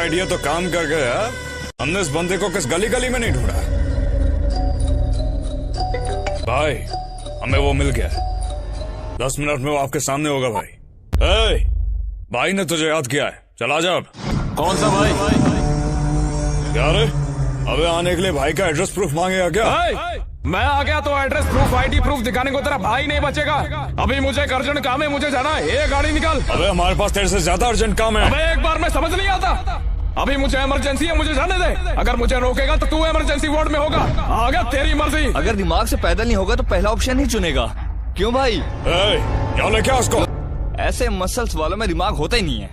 Idea तो काम कर गया। हमने इस बंदे को किस गली गली में नहीं ढूंढा। भाई हमें वो मिल गया। 10 मिनट में वो आपके सामने होगा भाई। भाई ने तुझे याद किया है, चला जा अब। कौन सा भाई? क्या रे, अबे आने के लिए भाई का एड्रेस प्रूफ मांगेगा क्या? मैं आ गया तो एड्रेस प्रूफ आईडी प्रूफ दिखाने को तेरा भाई नहीं बचेगा। अभी मुझे एक अर्जेंट काम है, मुझे जाना है। ये गाड़ी निकाल। अबे हमारे पास तेरे से ज्यादा अर्जेंट काम है। अबे एक बार में समझ नहीं आता। अभी मुझे इमरजेंसी है, मुझे जाने दे। अगर मुझे रोकेगा तो तू इमरजेंसी वार्ड में होगा। आ गया, तेरी मर्जी। अगर दिमाग से पैदल नहीं होगा तो पहला ऑप्शन ही चुनेगा। क्यों भाई? क्या लेके आ उसको? ऐसे मसल्स वालों में दिमाग होता ही नहीं है।